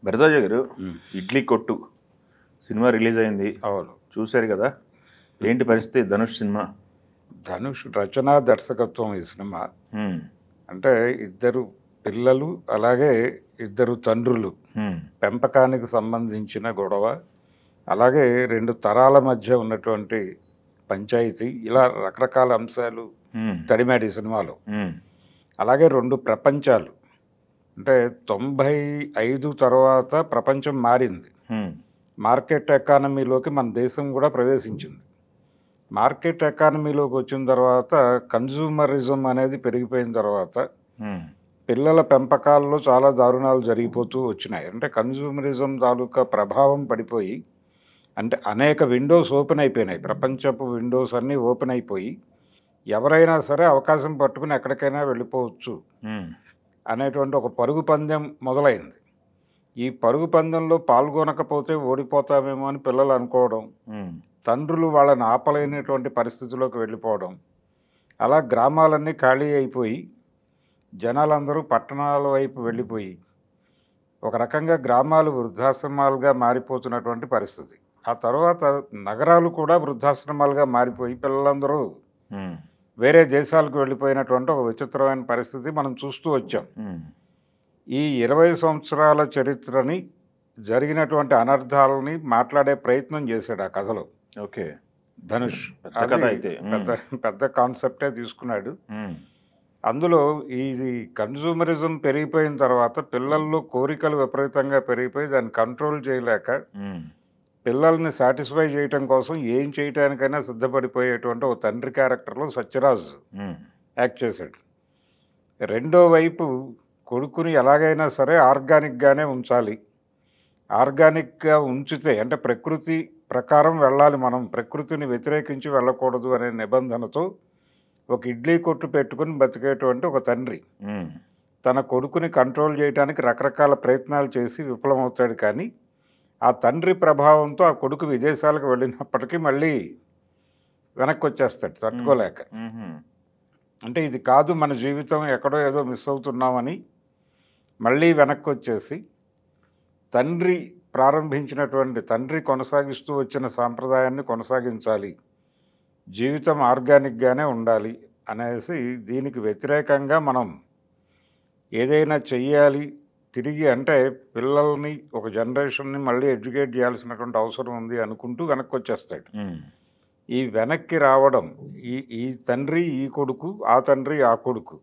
భరద్వాజ గారు, ఇడ్లీ కొట్టు cinema release అయింది. అవును, చూశారు కదా, ఏంటి పరిస్థితి? ధనుష్ సినిమా, ధనుష్ రచనా దర్శకత్వం ఈ సినిమా. అంటే ఇద్దరు పిల్లలు, అలాగే ఇద్దరు తండ్రులు పెంపకానికి సంబంధించిన గొడవ, అలాగే రెండు తరాల మధ్య ఉన్నటువంటి పంచాయతీ, ఇలా రకరకాల అంశాలు తడిమాడు ఈ సినిమాలో. అలాగే రెండు ప్రపంచాలు, అంటే 95 తర్వాత ప్రపంచం మారింది. మార్కెట్ ఎకానమీలోకి మన దేశం కూడా ప్రవేశించింది. మార్కెట్ ఎకానమీలోకి వచ్చిన తర్వాత కన్జ్యూమరిజం అనేది పెరిగిపోయిన తర్వాత పిల్లల పెంపకాల్లో చాలా దారుణాలు జరిగిపోతూ వచ్చినాయి. అంటే కన్జ్యూమరిజం తాలూకా ప్రభావం పడిపోయి, అంటే అనేక విండోస్ ఓపెన్ అయిపోయినాయి, ప్రపంచపు విండోస్ అన్నీ ఓపెన్ అయిపోయి ఎవరైనా సరే అవకాశం పట్టుకుని ఎక్కడికైనా వెళ్ళిపోవచ్చు అనేటువంటి ఒక పరుగు పందెం మొదలైంది. ఈ పరుగు పందెంలో పాల్గొనకపోతే ఓడిపోతామేమో అని పిల్లలు అనుకోవడం, తండ్రులు వాళ్ళని ఆపలేనటువంటి పరిస్థితిలోకి వెళ్ళిపోవడం, అలా గ్రామాలన్నీ ఖాళీ అయిపోయి జనాలందరూ పట్టణాల వైపు వెళ్ళిపోయి ఒక రకంగా గ్రామాలు వృద్ధాశ్రమాలుగా మారిపోతున్నటువంటి పరిస్థితి. ఆ తర్వాత నగరాలు కూడా వృద్ధాశ్రమాలుగా మారిపోయి పిల్లలందరూ వేరే దేశాలకు వెళ్ళిపోయినటువంటి ఒక విచిత్రమైన పరిస్థితి మనం చూస్తూ వచ్చాం. ఈ 20 సంవత్సరాల చరిత్రని, జరిగినటువంటి అనర్థాలని మాట్లాడే ప్రయత్నం చేశాడు ఆ కథలో. ఓకే, ధనుష్ అయితే పెద్ద కాన్సెప్టే తీసుకున్నాడు. అందులో ఈ కన్జ్యూమరిజం పెరిగిపోయిన తర్వాత పిల్లల్లో కోరికలు విపరీతంగా పెరిగిపోయి దాన్ని కంట్రోల్ చేయలేక పిల్లల్ని సాటిస్ఫై చేయటం కోసం ఏం చేయటానికైనా సిద్ధపడిపోయేటువంటి ఒక తండ్రి క్యారెక్టర్లో సత్యరాజ్ యాక్ట్ చేశాడు. రెండో వైపు కొడుకుని ఎలాగైనా సరే ఆర్గానిక్గానే ఉంచాలి, ఆర్గానిక్గా ఉంచితే అంటే ప్రకృతి ప్రకారం వెళ్ళాలి, మనం ప్రకృతిని వ్యతిరేకించి వెళ్ళకూడదు అనే నిబంధనతో ఒక ఇడ్లీ కొట్టు పెట్టుకుని బతికేటువంటి ఒక తండ్రి తన కొడుకుని కంట్రోల్ చేయడానికి రకరకాల ప్రయత్నాలు చేసి విఫలమవుతాడు. కానీ ఆ తండ్రి ప్రభావంతో ఆ కొడుకు విదేశాలకు వెళ్ళినప్పటికీ మళ్ళీ వెనక్కి వచ్చేస్తాడు తట్టుకోలేక. అంటే ఇది కాదు మన జీవితం, ఎక్కడో ఏదో మిస్ అవుతున్నామని మళ్ళీ వెనక్కి వచ్చేసి తండ్రి ప్రారంభించినటువంటి, తండ్రి కొనసాగిస్తూ వచ్చిన సాంప్రదాయాన్ని కొనసాగించాలి, జీవితం ఆర్గానిక్గానే ఉండాలి అనేసి దీనికి వ్యతిరేకంగా మనం ఏదైనా చెయ్యాలి తిరిగి, అంటే పిల్లల్ని ఒక జనరేషన్ని మళ్ళీ ఎడ్యుకేట్ చేయాల్సినటువంటి అవసరం ఉంది అనుకుంటూ వెనక్కి వచ్చేస్తాడు. ఈ వెనక్కి రావడం, ఈ తండ్రి ఈ కొడుకు, ఆ తండ్రి ఆ కొడుకు,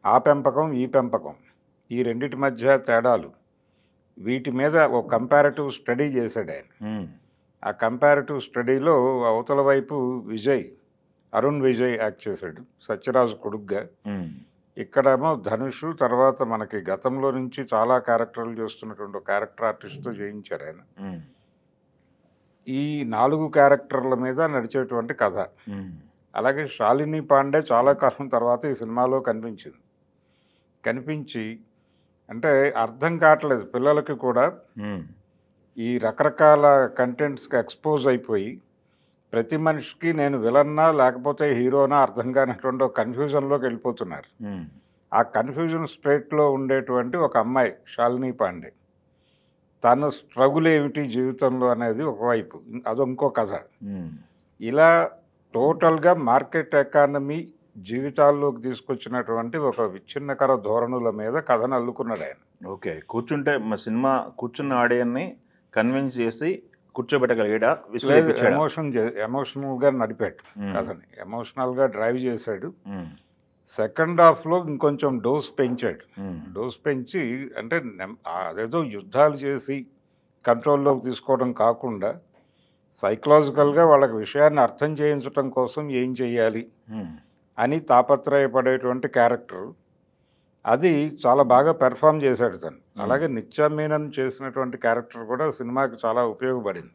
ఆ పెంపకం ఈ పెంపకం, ఈ రెండిటి మధ్య తేడాలు, వీటి మీద ఒక కంపారిటివ్ స్టడీ చేశాడు ఆయన. ఆ కంపారిటివ్ స్టడీలో అవతల వైపు అరుణ్ విజయ్ యాక్ట్ చేశాడు సత్యరాజు కొడుకుగా. ఇక్కడేమో ధనుష్, తర్వాత మనకి గతంలో నుంచి చాలా క్యారెక్టర్లు చేస్తున్నటువంటి ఒక క్యారెక్టర్ ఆర్టిస్ట్తో చేయించారు ఆయన. ఈ 4 క్యారెక్టర్ల మీద నడిచేటువంటి కథ. అలాగే శాలిని పాండే చాలా కాలం తర్వాత ఈ సినిమాలో కనిపించి అంటే అర్థం కావట్లేదు పిల్లలకి కూడా, ఈ రకరకాల కంటెంట్స్కి ఎక్స్పోజ్ అయిపోయి ప్రతి మనిషికి నేను విలన్నా లేకపోతే హీరోనా అర్థం కానటువంటి ఒక కన్ఫ్యూజన్లోకి వెళ్ళిపోతున్నారు. ఆ కన్ఫ్యూజన్ స్టేట్లో ఉండేటువంటి ఒక అమ్మాయి శాలిని పాండే, తన స్ట్రగుల్ ఏమిటి జీవితంలో అనేది ఒకవైపు, అది ఇంకో కథ. ఇలా టోటల్గా మార్కెట్ ఎకానమీ జీవితాల్లోకి తీసుకొచ్చినటువంటి ఒక విచ్ఛిన్నకర ధోరణుల మీద కథను అల్లుకున్నాడు ఆయన. ఓకే, కూర్చుంటే మా సినిమా కూర్చున్న ఆడియన్ని కన్విన్స్ చేసి కూర్చోబెట్టగలిగాడా? ఎమోషనల్గా నడిపాడు కథని, ఎమోషనల్గా డ్రైవ్ చేశాడు. సెకండ్ హాఫ్లో ఇంకొంచెం డోస్ పెంచి అంటే అదేదో యుద్ధాలు చేసి కంట్రోల్లోకి తీసుకోవడం కాకుండా సైకలాజికల్గా వాళ్ళకి విషయాన్ని అర్థం చేయించడం కోసం ఏం చెయ్యాలి అని తాపత్రయపడేటువంటి క్యారెక్టర్, అది చాలా బాగా పెర్ఫామ్ చేశాడు తను. అలాగే నిత్యా మీనన్ చేసినటువంటి క్యారెక్టర్ కూడా సినిమాకి చాలా ఉపయోగపడింది.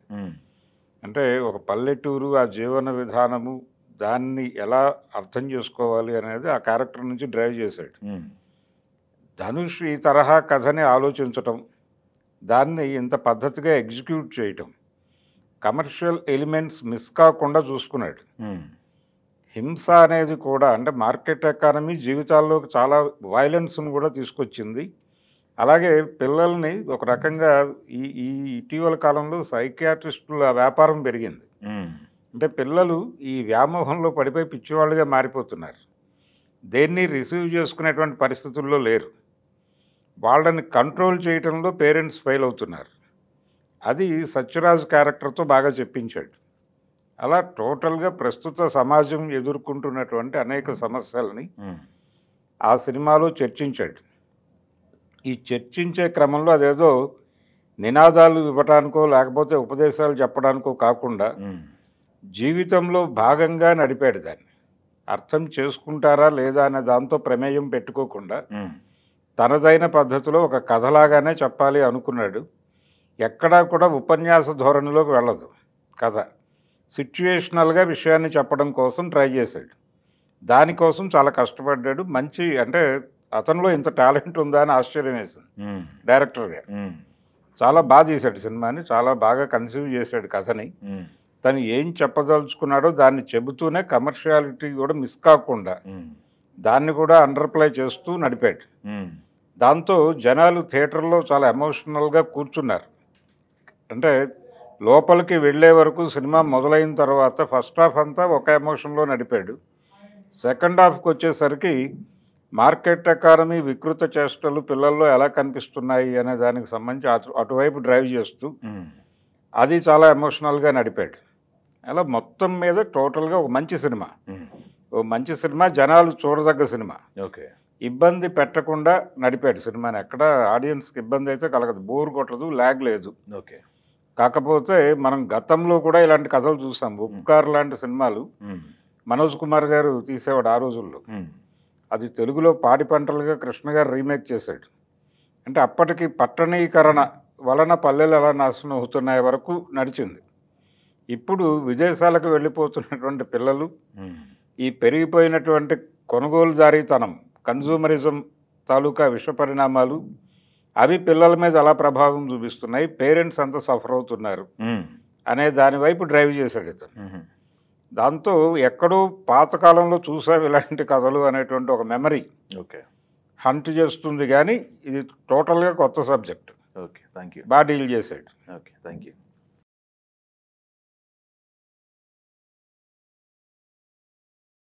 అంటే ఒక పల్లెటూరు, ఆ జీవన విధానము, దాన్ని ఎలా అర్థం చేసుకోవాలి అనేది ఆ క్యారెక్టర్ నుంచి డ్రైవ్ చేశాడు. ధనుష్ ఈ తరహా కథని ఆలోచించటం, దాన్ని ఇంత పద్ధతిగా ఎగ్జిక్యూట్ చేయటం, కమర్షియల్ ఎలిమెంట్స్ మిస్ కాకుండా చూసుకున్నాడు. హింస అనేది కూడా, అంటే మార్కెట్ ఎకానమీ జీవితాల్లోకి చాలా వైలెన్స్ను కూడా తీసుకొచ్చింది. అలాగే పిల్లల్ని ఒక రకంగా ఈ ఈ ఇటీవల కాలంలో సైకియాట్రిస్టుల వ్యాపారం పెరిగింది. అంటే పిల్లలు ఈ వ్యామోహంలో పడిపోయి పిచ్చివాళ్ళుగా మారిపోతున్నారు. దేన్ని రిసీవ్ చేసుకునేటువంటి పరిస్థితుల్లో లేరు. వాళ్ళని కంట్రోల్ చేయటంలో పేరెంట్స్ ఫెయిల్ అవుతున్నారు. అది సత్యరాజ్ క్యారెక్టర్తో బాగా చెప్పించాడు. అలా టోటల్గా ప్రస్తుత సమాజం ఎదుర్కొంటున్నటువంటి అనేక సమస్యలని ఆ సినిమాలో చర్చించాడు. ఈ చర్చించే క్రమంలో అదేదో నినాదాలు ఇవ్వటానికో లేకపోతే ఉపదేశాలు చెప్పడానికో కాకుండా జీవితంలో భాగంగా నడిపాడు దాన్ని. అర్థం చేసుకుంటారా లేదా అనే దాంతో ప్రమేయం పెట్టుకోకుండా తనదైన పద్ధతిలో ఒక కథలాగానే చెప్పాలి అనుకున్నాడు. ఎక్కడా కూడా ఉపన్యాస ధోరణిలోకి వెళ్ళదు కథ. సిచ్యువేషనల్గా విషయాన్ని చెప్పడం కోసం ట్రై చేశాడు. దానికోసం చాలా కష్టపడ్డాడు. మంచి అంటే అతనిలో ఇంత టాలెంట్ ఉందా అని ఆశ్చర్యం వేసింది. డైరెక్టర్గా చాలా బాగా చేశాడు సినిమాని, చాలా బాగా కన్సీవ్ చేశాడు కథని. తను ఏం చెప్పదలుచుకున్నాడో దాన్ని చెబుతూనే కమర్షియాలిటీ కూడా మిస్ కాకుండా దాన్ని కూడా అండర్ప్లై చేస్తూ నడిపాడు. దాంతో జనాలు థియేటర్లో చాలా ఎమోషనల్గా కూర్చున్నారు. అంటే లోపలికి వెళ్ళే వరకు సినిమా మొదలైన తర్వాత ఫస్ట్ హాఫ్ అంతా ఒక ఎమోషన్లో నడిపాడు. సెకండ్ హాఫ్కి వచ్చేసరికి మార్కెట్ ఎకానమీ వికృత చేష్టలు పిల్లల్లో ఎలా కనిపిస్తున్నాయి అనే దానికి సంబంధించి అటువైపు డ్రైవ్ చేస్తూ అది చాలా ఎమోషనల్గా నడిపాడు. అలా మొత్తం మీద టోటల్గా ఒక మంచి సినిమా. ఓ మంచి సినిమా, జనాలు చూడదగ్గ సినిమా. ఓకే, ఇబ్బంది పెట్టకుండా నడిపాడు సినిమాని. ఎక్కడ ఆడియన్స్కి ఇబ్బంది అయితే కలగదు, బోర్ కొట్టదు, ల్యాగ్ లేదు. ఓకే. కాకపోతే మనం గతంలో కూడా ఇలాంటి కథలు చూసాం. ఉపకార్ లాంటి సినిమాలు మనోజ్ కుమార్ గారు తీసేవాడు ఆ రోజుల్లో. అది తెలుగులో పాడి పంటలుగా కృష్ణ గారు రీమేక్ చేశాడు. అంటే అప్పటికి పట్టణీకరణ వలన పల్లెలు ఎలా నాశనం అవుతున్నాయి వరకు నడిచింది. ఇప్పుడు విదేశాలకు వెళ్ళిపోతున్నటువంటి పిల్లలు, ఈ పెరిగిపోయినటువంటి కొనుగోలుదారీతనం, కన్జ్యూమరిజం తాలూకా విష పరిణామాలు అవి పిల్లల మీద ఎలా ప్రభావం చూపిస్తున్నాయి, పేరెంట్స్ అంతా సఫర్ అవుతున్నారు అనే దాని వైపు డ్రైవ్ చేశాడు ఇతను. దాంతో ఎక్కడో పాతకాలంలో చూసాం ఇలాంటి కథలు అనేటువంటి ఒక మెమరీ ఓకే హంట్ చేస్తుంది. కానీ ఇది టోటల్గా కొత్త సబ్జెక్ట్. Okay, thank you. బాగా డీల్ చేశాడు. Okay, thank you.